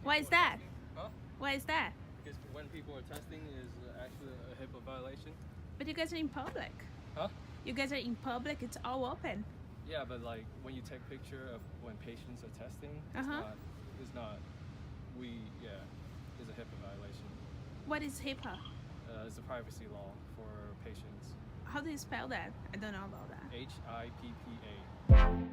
Why is that? Huh? Why is that? Because when people are testing is actually a HIPAA violation. But you guys are in public. Huh? You guys are in public. It's all open. Yeah, but like when you take picture of when patients are testing, it's not. It's a HIPAA violation. What is HIPAA? It's a privacy law for patients. How do you spell that? I don't know about that. HIPPA.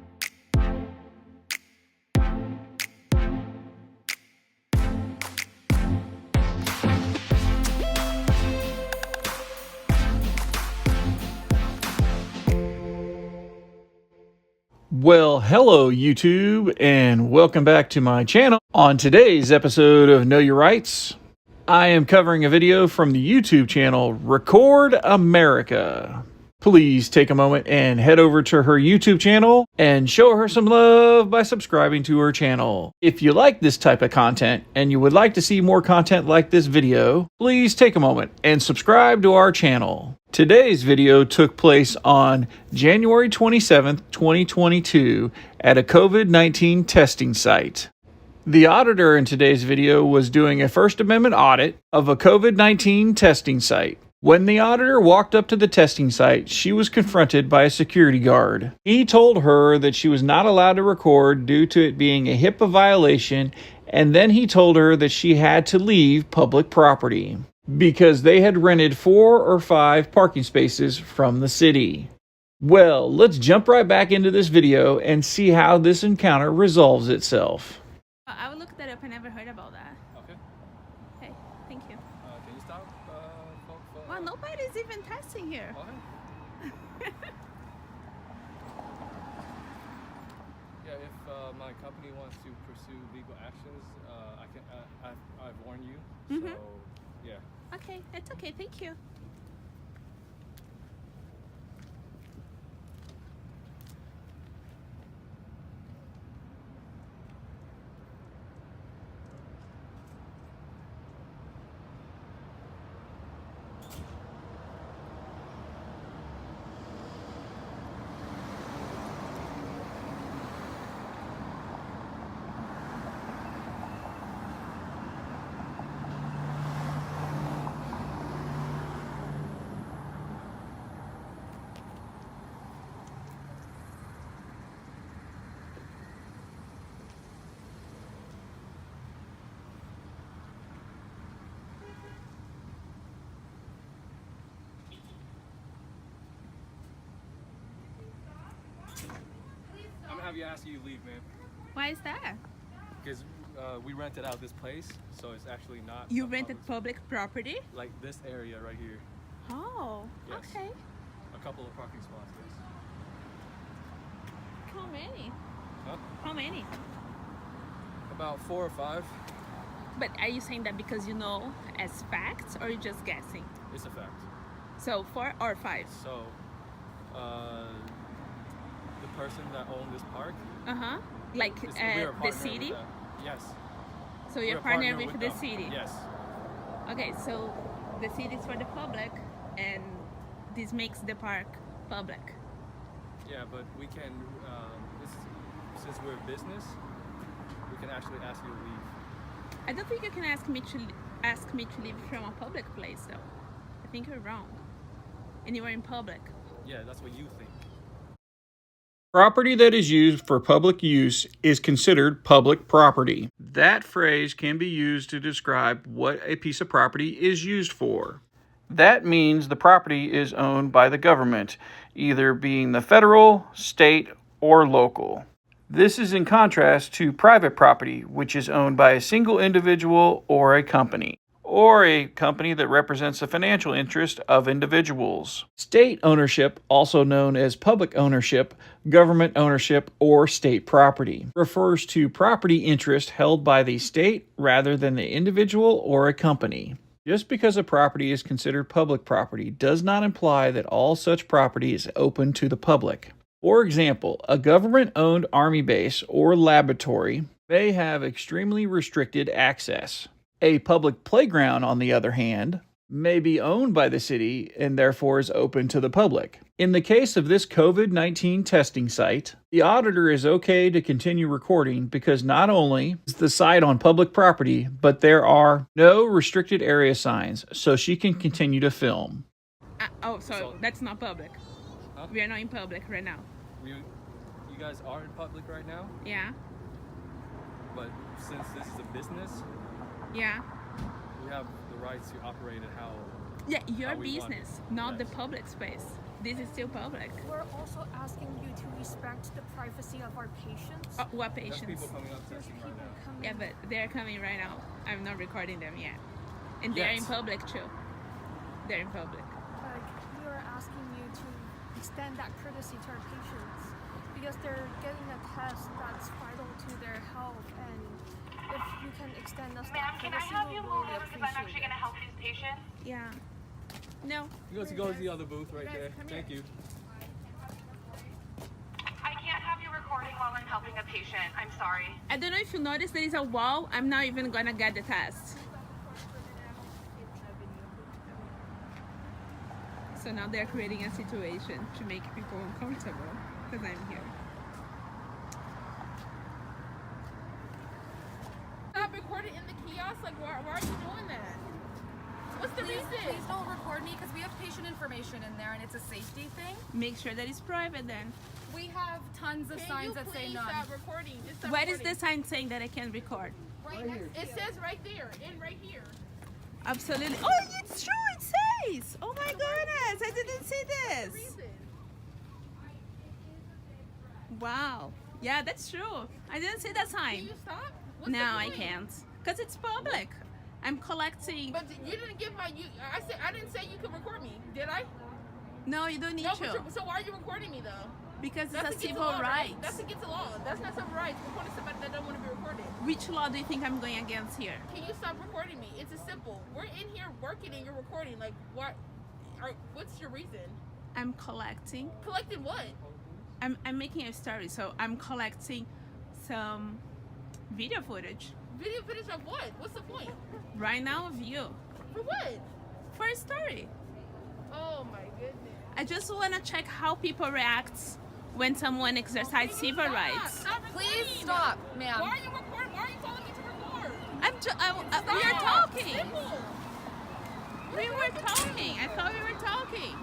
Well, hello YouTube, and welcome back to my channel. On today's episode of Know Your Rights, I am covering a video from the YouTube channel Record America. Please take a moment and head over to her YouTube channel and show her some love by subscribing to her channel. If you like this type of content and you would like to see more content like this video, please take a moment and subscribe to our channel. Today's video took place on January 27th, 2022 at a COVID-19 testing site. The auditor in today's video was doing a First Amendment audit of a COVID-19 testing site. When the auditor walked up to the testing site, she was confronted by a security guard. He told her that she was not allowed to record due to it being a HIPAA violation, and then he told her that she had to leave public property because they had rented 4 or 5 parking spaces from the city. Well, let's jump right back into this video and see how this encounter resolves itself. I will look that up. I never heard about that. Okay. Okay, thank you. Can you stop? Well, nobody's even testing here. Okay. Yeah, if my company wants to pursue legal actions, I've warned you. So, yeah. Okay, it's okay. Thank you. I'm gonna have you ask you to leave, man. Why is that? Because we rented out this place, so it's actually not. You rented public property? Like this area right here. Oh, Yes. okay. A couple of parking spots, yes. How many? Huh? How many? About 4 or 5. But are you saying that because you know as facts, or are you just guessing? It's a fact. So 4 or 5? So, the person that owned this park. Like we are the partnered city? with them. Yes. So you're We're a partnered partner with the them. city? Yes. Okay, so the city is for the public, and this makes the park public. Yeah, but we can, since we're a business, we can actually ask you to leave. I don't think you can ask me to leave from a public place, though. I think you're wrong. And you are in public. Yeah, that's what you think. Property that is used for public use is considered public property. That phrase can be used to describe what a piece of property is used for. That means the property is owned by the government, either being the federal, state, or local. This is in contrast to private property, which is owned by a single individual or a company that represents the financial interest of individuals. State ownership, also known as public ownership, government ownership, or state property, refers to property interest held by the state rather than the individual or a company. Just because a property is considered public property does not imply that all such property is open to the public. For example, a government-owned army base or laboratory may have extremely restricted access. A public playground, on the other hand, may be owned by the city and therefore is open to the public. In the case of this COVID-19 testing site, the auditor is okay to continue recording because not only is the site on public property, but there are no restricted area signs, so she can continue to film. So that's not public. Huh? We are not in public right now. You guys are in public right now, Yeah. but since this is a business, Yeah. we have the right to operate it how. Yeah, your How we want business, it. not the Yes. public space. This is still public. We're also asking you to respect the privacy of our patients. What There's patients? people coming up There's testing people right now. coming. Yeah, but they're coming right now. I'm not recording them yet. And they're in Yes. public too. They're in public. Like, we are asking you to extend that courtesy to our patients because they're getting a test that's vital to their health, and if you can extend us Ma'am, that can I courtesy, have we you really move over because I'm actually appreciate going to it. help these patients? Yeah. No. You guys go to the other booth right there. Thank you. I can't have you recording while I'm helping a patient. I'm sorry. I don't know if you noticed there is a wall. I'm not even gonna get the test. So now they're creating a situation to make people uncomfortable because I'm here. Stop recording in the kiosk. Like, why are you doing that? What's the reason? Please don't record me because we have patient information in there and it's a safety thing. Make sure that it's private then. We have tons of Can signs you that say please none. stop recording? Just stop What is recording. the sign saying that I can record? Right next to it says right there and right here. Absolutely. Oh, it's true. It says. Oh my goodness. I didn't see this. Reason. Wow. Yeah, that's true. I didn't see that Can sign. you stop? What's No, the I point? can't. Because it's public. I'm collecting. But you didn't give my. I said I didn't say you could record me. Did I? No, you don't need No. to. So why are you recording me though? Because That's it's a against civil the law, right. right? That's against the law. That's not civil rights. Recording somebody that don't want to be recorded. Which law do you think I'm going against here? Can you stop recording me? It's a simple. We're in here working and you're recording. Like what? What's your reason? I'm collecting. Collecting what? I'm making a story, so I'm collecting some video footage. Video footage of what? What's the point? Right now of you. For what? For a story. Oh my goodness. I just want to check how people react when someone exercises civil rights. Stop Please recording. stop, ma'am. Why are you recording? Why are you telling me to record? We are Stop. talking. Simple. We were talking. I thought we were talking.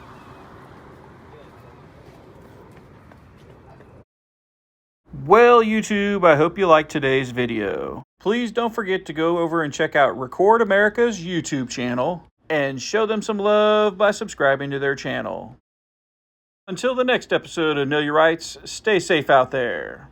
Well, YouTube, I hope you liked today's video. Please don't forget to go over and check out Record America's YouTube channel and show them some love by subscribing to their channel. Until the next episode of Know Your Rights, stay safe out there.